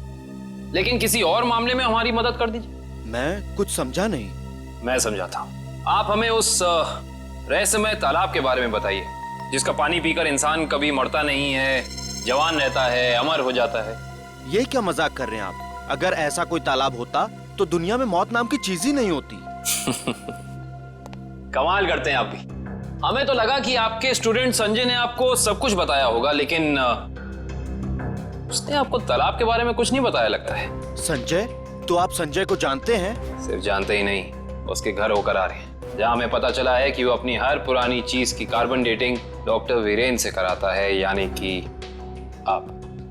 [SPEAKER 18] लेकिन किसी और मामले में हमारी मदद कर दीजिए।
[SPEAKER 9] मैं कुछ समझा नहीं।
[SPEAKER 18] मैं समझाता हूँ। आप हमें उस रहस्यमय तालाब के बारे में बताइए जिसका पानी पीकर इंसान कभी मरता नहीं है, जवान रहता है, अमर हो जाता है।
[SPEAKER 9] ये क्या मजाक कर रहे हैं आप? अगर ऐसा कोई तालाब होता तो दुनिया में मौत नाम की चीज ही नहीं होती।
[SPEAKER 18] कमाल करते हैं आप भी। हमें तो लगा कि आपके स्टूडेंट संजय ने आपको सब कुछ बताया होगा, लेकिन उसने आपको तालाब के बारे में कुछ नहीं बताया लगता है।
[SPEAKER 9] संजय? तो आप संजय को जानते हैं?
[SPEAKER 18] सिर्फ जानते ही नहीं, उसके घर होकर आ रहे हैं, जहाँ हमें पता चला है कि वो अपनी हर पुरानी चीज की कार्बन डेटिंग डॉक्टर वीरेन से कराता है, यानी कि आप।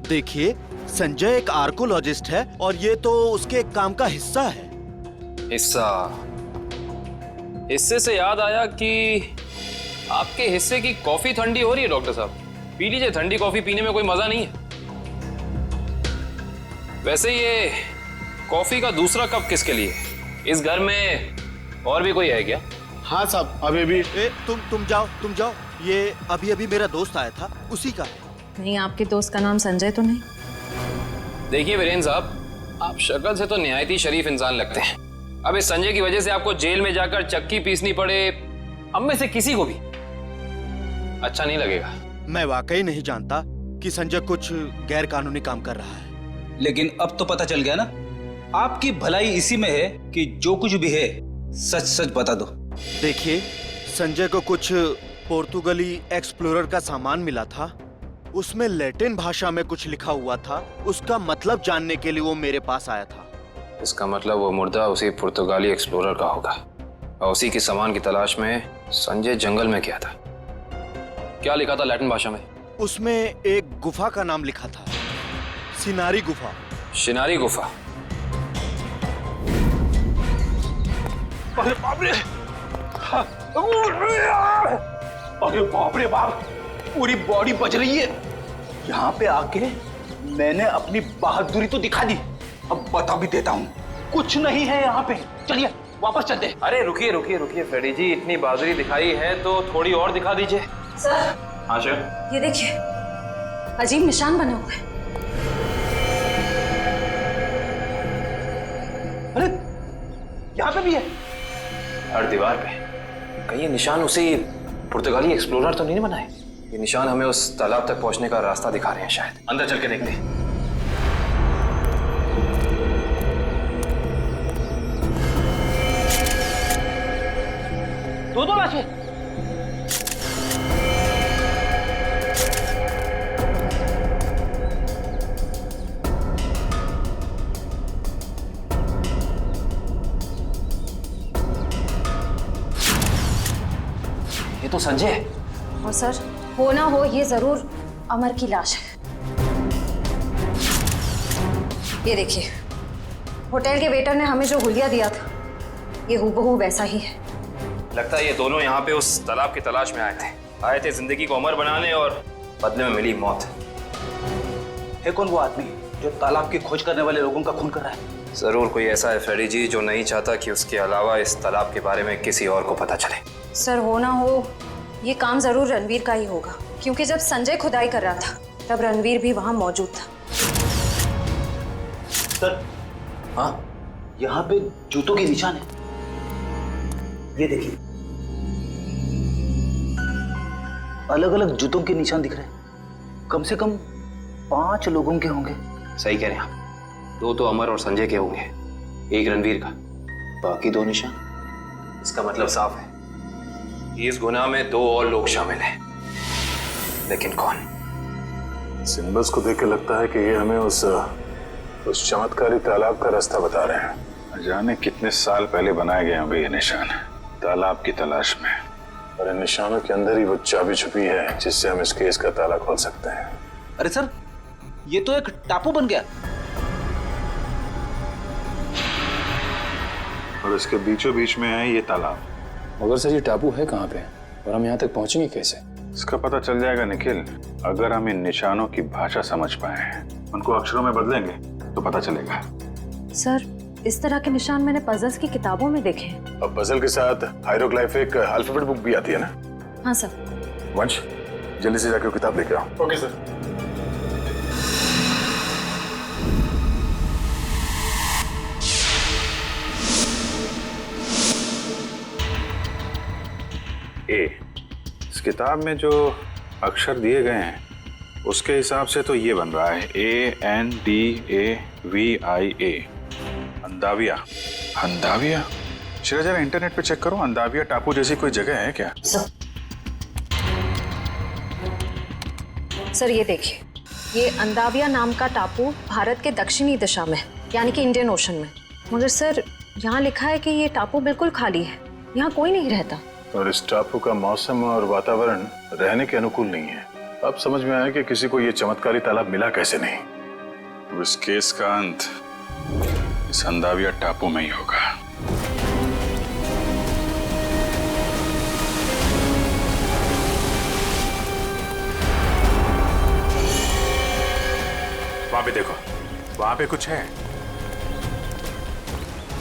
[SPEAKER 9] देखिए, संजय एक आर्कोलॉजिस्ट है और ये तो उसके एक काम का हिस्सा है।
[SPEAKER 18] हिस्सा? हिस्से से याद आया कि आपके हिस्से की कॉफी ठंडी हो रही है डॉक्टर साहब, पी लीजिए। ठंडी कॉफी पीने में कोई मजा नहीं है। वैसे ये कॉफी का दूसरा कप किसके लिए? इस घर में और भी कोई है क्या?
[SPEAKER 14] हाँ साहब, अभी भी।
[SPEAKER 9] तुम जाओ। ये अभी मेरा दोस्त आया था, उसी का है।
[SPEAKER 4] नहीं, आपके दोस्त का नाम संजय तो नहीं?
[SPEAKER 18] देखिए वीरेन साहब, आप शक्ल से तो निहायत ही शरीफ इंसान लगते हैं। अब इस संजय की वजह से आपको जेल में जाकर चक्की पीसनी पड़े, हम में से किसी को भी अच्छा नहीं लगेगा।
[SPEAKER 9] मैं वाकई नहीं जानता कि संजय कुछ गैर कानूनी काम कर रहा है।
[SPEAKER 17] लेकिन अब तो पता चल गया ना, आपकी भलाई इसी में है कि जो कुछ भी है सच सच बता दो।
[SPEAKER 9] देखिए, संजय को कुछ पोर्तुगली एक्सप्लोरर का सामान मिला था, उसमें लैटिन भाषा में कुछ लिखा हुआ था। उसका मतलब जानने के लिए वो मेरे पास आया था।
[SPEAKER 18] इसका मतलब वो मुर्दा उसी पुर्तगाली एक्सप्लोरर का होगा और उसी की सामान की तलाश में संजय जंगल में गया था। क्या लिखा था लैटिन भाषा में?
[SPEAKER 9] उसमें एक गुफा का नाम लिखा था, सिनारी गुफा।
[SPEAKER 18] शिनारी गुफा।
[SPEAKER 12] अरे बाप रे! अरे बाप रे बाप! पूरी बॉडी बज रही है। यहाँ पे आके मैंने अपनी बहादुरी तो दिखा दी, अब बता भी देता हूँ, कुछ नहीं है यहाँ पे। चलिए वापस चलते।
[SPEAKER 18] अरे रुकिए रुकिए रुकिए फ्रेडी जी, इतनी बहादुरी दिखाई है तो थोड़ी और दिखा दीजिए।
[SPEAKER 4] सर
[SPEAKER 18] हाँ सर।
[SPEAKER 4] ये देखिए, अजीब निशान बने हुए हैं।
[SPEAKER 12] अरे यहाँ पे भी है।
[SPEAKER 18] हर दीवार पे। कहीं ये निशान उसी पुर्तगाली एक्सप्लोरर तो नहीं बनाए? ये निशान हमें उस तालाब तक पहुंचने का रास्ता दिखा रहे हैं शायद। अंदर चल के देखते हैं।
[SPEAKER 12] दो लाशें।
[SPEAKER 18] ये तो संजय।
[SPEAKER 4] और सर, हो ना हो ये जरूर अमर की लाश है। ये देखिए, होटल के वेटर ने हमें जो हुलिया दिया था, ये हूबहू वैसा ही है।
[SPEAKER 18] लगता है ये दोनों यहाँ पे उस तालाब की तलाश में आए थे जिंदगी को अमर बनाने और बदले में मिली मौत।
[SPEAKER 12] है कौन वो आदमी जो तालाब की खोज करने वाले लोगों का खून कर रहा है?
[SPEAKER 18] जरूर कोई ऐसा है फ्रेडी जी जो नहीं चाहता कि उसके अलावा इस तालाब के बारे में किसी और को पता चले।
[SPEAKER 4] सर, हो ना हो ये काम जरूर रणवीर का ही होगा, क्योंकि जब संजय खुदाई कर रहा था तब रणवीर भी वहां मौजूद था।
[SPEAKER 12] सर, हाँ, यहाँ पे जूतों के निशान है। ये देखिए, अलग अलग जूतों के निशान दिख रहे हैं। कम से कम 5 लोगों के होंगे।
[SPEAKER 18] सही कह रहे हैं आप। 2 तो अमर और संजय के होंगे, 1 रणवीर का,
[SPEAKER 12] बाकी 2 निशान।
[SPEAKER 18] इसका मतलब साफ है, इस गुनाह में 2 और लोग शामिल हैं, लेकिन कौन?
[SPEAKER 14] सिंबल्स को देख के लगता है कि ये हमें उस चमत्कारी तालाब का रास्ता बता रहे हैं। जाने कितने साल पहले बनाए गए होंगे ये निशान, तालाब की तलाश में। और इन निशानों के अंदर ही वो चाबी छुपी है जिससे हम इस केस का ताला खोल सकते हैं।
[SPEAKER 12] अरे सर, ये तो एक टापू बन गया।
[SPEAKER 14] और इसके बीचों बीच में है ये तालाब।
[SPEAKER 18] मगर सर, ये टापू है कहाँ पे और हम यहाँ तक पहुंचेंगे कैसे?
[SPEAKER 14] इसका पता चल जाएगा निखिल, अगर हम इन निशानों की भाषा समझ पाए, उनको अक्षरों में बदलेंगे तो पता चलेगा।
[SPEAKER 4] सर, इस तरह के निशान मैंने पजल्स की किताबों में देखे हैं।
[SPEAKER 14] अब पजल के साथ हायरोग्लाइफिक अल्फाबेट बुक भी आती है ना?
[SPEAKER 4] हाँ सर।
[SPEAKER 14] वंश, जल्दी से जाके वो किताब लेके आओ। Okay sir. इस किताब में जो अक्षर दिए गए हैं उसके हिसाब से तो ये बन रहा है ANDAVIA, अंदाविया। अंदाविया? चलो जरा इंटरनेट पे चेक करो, अंदाविया टापू जैसी कोई जगह है क्या?
[SPEAKER 4] सर, ये देखिए, ये अंदाविया नाम का टापू भारत के दक्षिणी दिशा में, यानी कि इंडियन ओशन में। मगर सर, यहाँ लिखा है कि ये टापू बिल्कुल खाली है, यहाँ कोई नहीं रहता।
[SPEAKER 14] और इस टापू का मौसम और वातावरण रहने के अनुकूल नहीं है। अब समझ में आया कि किसी को ये चमत्कारी तालाब मिला कैसे नहीं। तो इस केस का अंत इस अंदाविया टापू में ही होगा। वहां पे देखो, वहां पे कुछ है।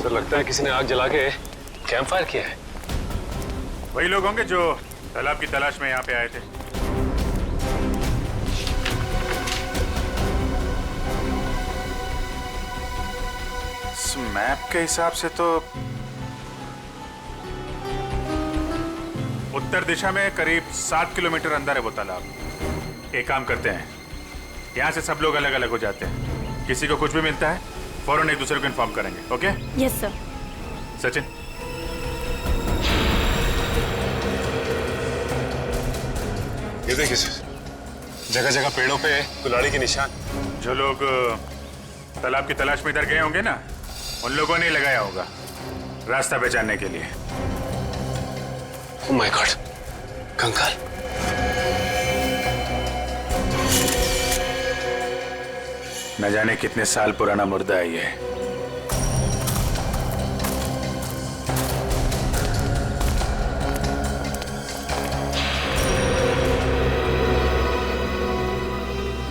[SPEAKER 10] सर, लगता है किसी ने आग जला के कैंप फायर किया है।
[SPEAKER 14] वही लोग होंगे जो तालाब की तलाश में यहाँ पे आए थे। इस मैप के हिसाब से तो उत्तर दिशा में करीब 7 किलोमीटर अंदर है वो तालाब। एक काम करते हैं, यहाँ से सब लोग अलग अलग हो जाते हैं। किसी को कुछ भी मिलता है फौरन एक दूसरे को इन्फॉर्म करेंगे। ओके?
[SPEAKER 16] Yes sir.
[SPEAKER 14] सचिन,
[SPEAKER 10] ये देखिए सर, जगह जगह पेड़ों पे कुल्हाड़ी के निशान।
[SPEAKER 14] जो लोग तालाब की तलाश में इधर गए होंगे ना,
[SPEAKER 7] उन लोगों ने लगाया होगा रास्ता पहचानने के लिए।
[SPEAKER 10] ओह माय गॉड, कंकाल।
[SPEAKER 7] न जाने कितने साल पुराना मुर्दा है ये।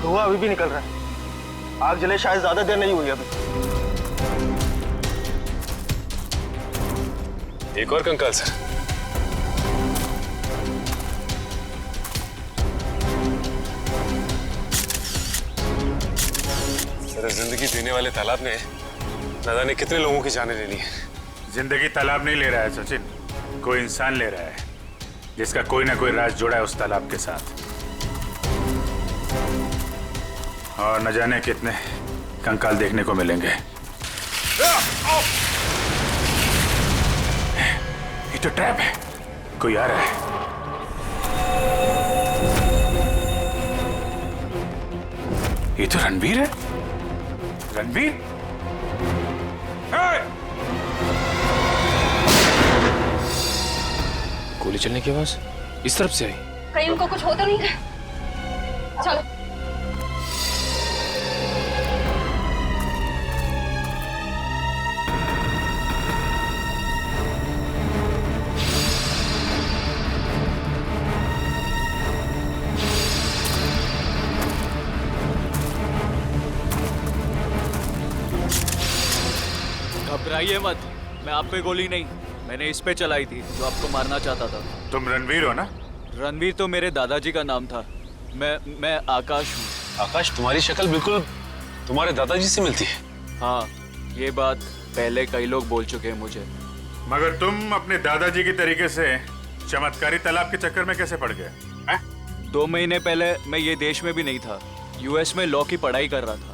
[SPEAKER 12] धुआं अभी भी निकल रहा है। आग जले शायद ज्यादा देर नहीं हुई अभी।
[SPEAKER 10] एक और कंकाल सर। सर, जिंदगी देने वाले तालाब ने न जाने कितने लोगों की जानें ले ली है।
[SPEAKER 7] जिंदगी तालाब नहीं ले रहा है सचिन, कोई इंसान ले रहा है जिसका कोई ना कोई राज जुड़ा है उस तालाब के साथ। और न जाने कितने कंकाल देखने को मिलेंगे। ये तो ट्रैप है, कोई आ रहा है। ये तो रणवीर है। रणवीर,
[SPEAKER 18] गोली चलने की आवाज इस तरफ से आई।
[SPEAKER 4] कहीं उनको कुछ हो तो नहीं रहा? चलो।
[SPEAKER 2] घबराइए मत, मैं आप पे गोली नहीं, मैंने इस पे चलाई थी जो आपको मारना चाहता था।
[SPEAKER 7] तुम रणवीर हो ना?
[SPEAKER 2] रणवीर तो मेरे दादाजी का नाम था। मैं आकाश हूँ।
[SPEAKER 10] आकाश, तुम्हारी शक्ल बिल्कुल तुम्हारे दादाजी से मिलती है।
[SPEAKER 2] हाँ, ये बात पहले कई लोग बोल चुके हैं मुझे।
[SPEAKER 7] मगर तुम अपने दादाजी की तरीके से चमत्कारी तालाब के चक्कर में कैसे पड़ गए?
[SPEAKER 2] 2 महीने पहले मैं ये देश में भी नहीं था, यूएस में लॉ की पढ़ाई कर रहा था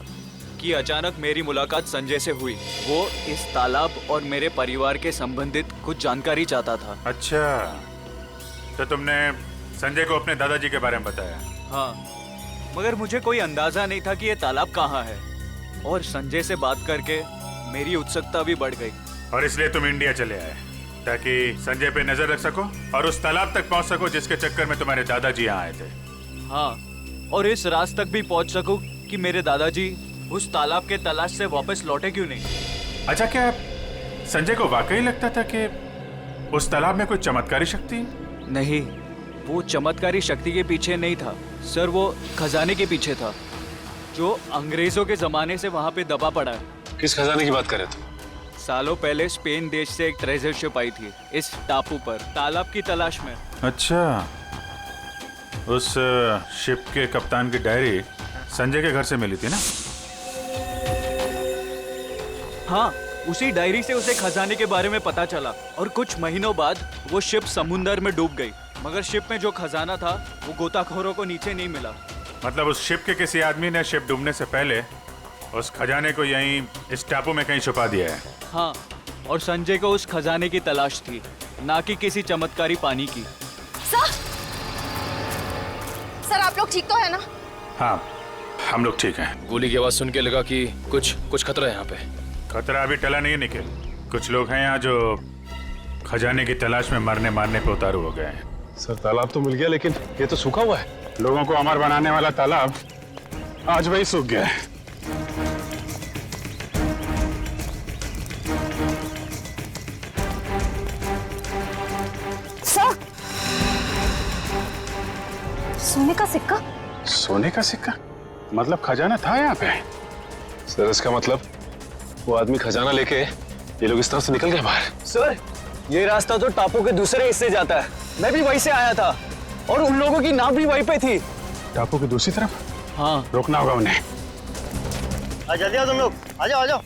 [SPEAKER 2] कि अचानक मेरी मुलाकात संजय से हुई। वो इस तालाब और मेरे परिवार के संबंधित कुछ जानकारी चाहता था।
[SPEAKER 7] अच्छा, तो तुमने संजय को अपने दादाजी के बारे में बताया?
[SPEAKER 2] हाँ, मगर मुझे कोई अंदाजा नहीं था कि ये तालाब कहाँ है। और संजय से बात करके मेरी उत्सुकता भी बढ़ गई।
[SPEAKER 7] और इसलिए तुम इंडिया चले आए ताकि संजय पे नजर रख सको और उस तालाब तक पहुंच सको जिसके चक्कर में तुम्हारे दादाजी यहाँ आए थे।
[SPEAKER 2] हाँ, और इस राज तक भी पहुंच सकूं कि मेरे दादाजी उस तालाब के तलाश से वापस लौटे क्यों नहीं।
[SPEAKER 7] अच्छा, क्या संजय को वाकई लगता था कि उस तालाब में कोई चमत्कारी शक्ति?
[SPEAKER 2] नहीं, वो चमत्कारी शक्ति के पीछे नहीं था सर, वो खजाने के पीछे था जो अंग्रेजों के जमाने से वहाँ पे दबा पड़ा है।
[SPEAKER 10] किस खजाने की बात कर रहे तुम?
[SPEAKER 2] सालों पहले स्पेन देश से एक ट्रेजर शिप आई थी इस टापू पर तालाब की तलाश में।
[SPEAKER 7] अच्छा, उस शिप के कप्तान की डायरी संजय के घर से मिली थी ना?
[SPEAKER 2] हाँ, उसी डायरी से उसे खजाने के बारे में पता चला और कुछ महीनों बाद वो शिप समुंदर में डूब गई। मगर शिप में जो खजाना था वो गोताखोरों को नीचे नहीं मिला।
[SPEAKER 7] मतलब उस शिप के किसी आदमी ने शिप डूबने से पहले उस खजाने को यहीं इस टापू में कहीं छुपा दिया है।
[SPEAKER 2] हाँ, और संजय को उस खजाने की तलाश थी, ना कि किसी चमत्कारी पानी की।
[SPEAKER 4] सर, आप लोग ठीक तो है ना?
[SPEAKER 7] हाँ, हम लोग ठीक हैं।
[SPEAKER 18] गोली की आवाज सुन के लगा कि कुछ खतरा है यहाँ पे।
[SPEAKER 7] खतरा अभी टला नहीं है निखिल। कुछ लोग हैं यहाँ जो खजाने की तलाश में मरने मारने पे उतारू हो गए हैं।
[SPEAKER 10] सर, तालाब तो मिल गया लेकिन ये तो सूखा हुआ है।
[SPEAKER 7] लोगों को अमर बनाने वाला तालाब आज वही सूख गया है।
[SPEAKER 4] सर, सोने का सिक्का?
[SPEAKER 7] सोने का सिक्का? मतलब खजाना था यहाँ पे?
[SPEAKER 10] सर, इसका मतलब वो आदमी खजाना लेके ये लोग इस तरफ से निकल गए बाहर।
[SPEAKER 12] सर, ये रास्ता तो टापू के दूसरे हिस्से जाता है। मैं भी वहीं से आया था और उन लोगों की नाव भी वहीं पे थी।
[SPEAKER 7] टापू की दूसरी तरफ?
[SPEAKER 2] हाँ,
[SPEAKER 7] रोकना होगा उन्हें।
[SPEAKER 12] जल्दी आओ तुम लोग, आ जाओ आ जाओ।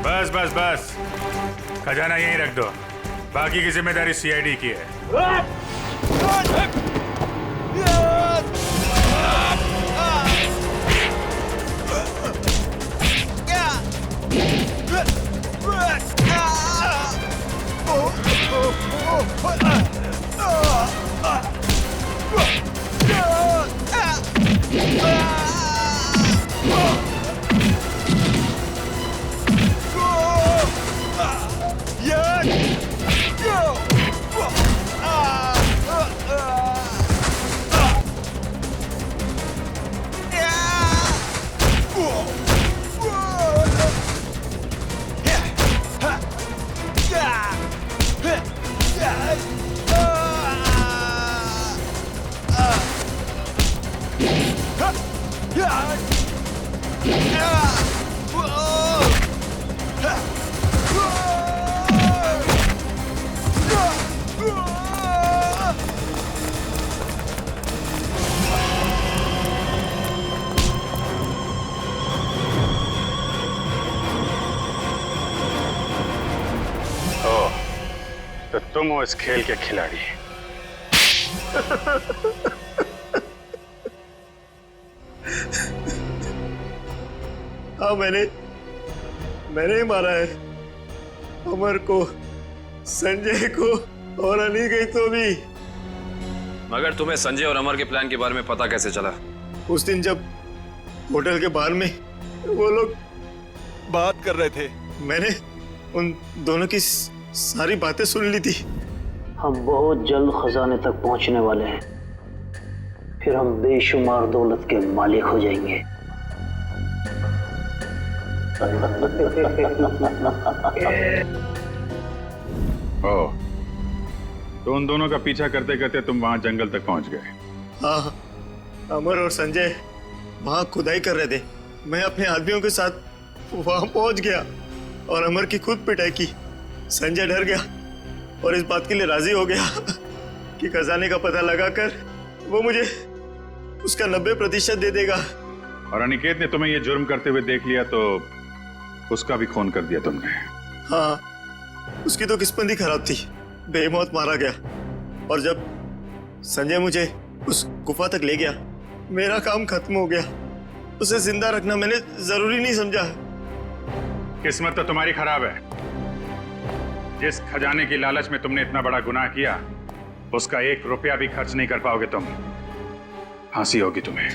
[SPEAKER 7] बस बस बस, खजाना यहीं रख दो, बाकी की जिम्मेदारी सीआईडी की है।
[SPEAKER 12] Oh!
[SPEAKER 7] तो तुम हो इस खेल के खिलाड़ी।
[SPEAKER 19] हाँ, मैंने ही मारा है अमर को, संजय को और अनिकेत को भी।
[SPEAKER 18] मगर तुम्हें संजय और अमर के प्लान के बारे में पता कैसे चला?
[SPEAKER 19] उस दिन जब होटल के बाहर में वो लोग बात कर रहे थे, मैंने उन दोनों की सारी बातें सुन ली थी।
[SPEAKER 20] हम बहुत जल्द खजाने तक पहुंचने वाले हैं, फिर हम बेशुमार दौलत के मालिक हो जाएंगे।
[SPEAKER 7] ओह, तो उन दोनों का पीछा करते करते तुम वहां जंगल तक पहुंच गए।
[SPEAKER 19] हाँ, अमर और संजय वहां खुदाई कर रहे थे। मैं अपने आदमियों के साथ वहां पहुंच गया और अमर की खुद पिटाई की। संजय डर गया और इस बात के लिए राजी हो गया कि खजाने का पता लगाकर वो मुझे उसका 90% दे देगा।
[SPEAKER 7] और अनिकेत ने तुम्हें ये जुर्म करते हुए देख लिया तो उसका भी खून कर दिया तुमने।
[SPEAKER 19] हाँ, उसकी तो किस्मत ही खराब थी, बेमौत मारा गया। और जब संजय मुझे उस गुफा तक ले गया, मेरा काम खत्म हो गया। उसे जिंदा रखना मैंने जरूरी नहीं समझा।
[SPEAKER 7] किस्मत तो तुम्हारी खराब है। जिस खजाने की लालच में तुमने इतना बड़ा गुनाह किया, उसका 1 रुपया भी खर्च नहीं कर पाओगे तुम। फांसी होगी तुम्हें।